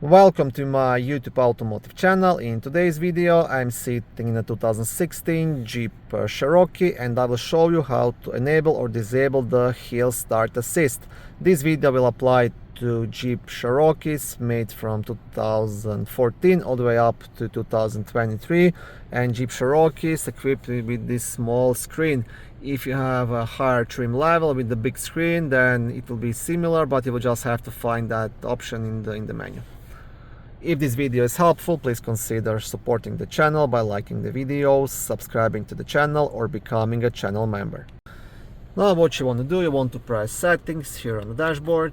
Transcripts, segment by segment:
Welcome to my YouTube automotive channel. In today's video I'm sitting in a 2016 Jeep Cherokee and I will show you how to enable or disable the Hill Start Assist. This video will apply to Jeep Cherokees made from 2014 all the way up to 2023, and Jeep Cherokees equipped with this small screen. If you have a higher trim level with the big screen, then it will be similar, but you will just have to find that option in the menu. If this video is helpful, please consider supporting the channel by liking the videos, subscribing to the channel, or becoming a channel member. Now what you want to do, you want to press settings here on the dashboard,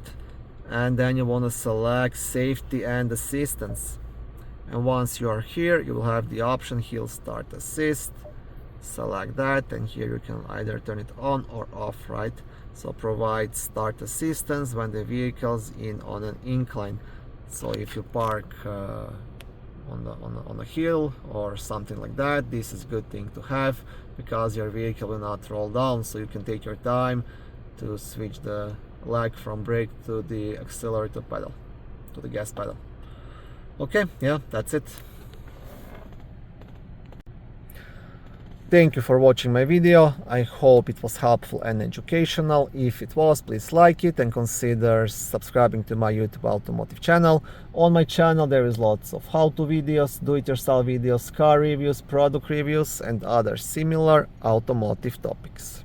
and then you want to select safety and assistance. And once you are here, you will have the option Hill Start Assist. Select that, and here you can either turn it on or off, right? So provide start assistance when the vehicle's on an incline. So if you park on a hill or something like that, this is a good thing to have, because your vehicle will not roll down, so you can take your time to switch the leg from brake to the accelerator pedal, to the gas pedal. Okay, yeah, that's it. Thank you for watching my video. I hope it was helpful and educational. If it was, please like it and consider subscribing to my YouTube automotive channel. On my channel there is lots of how-to videos, do-it-yourself videos, car reviews, product reviews, and other similar automotive topics.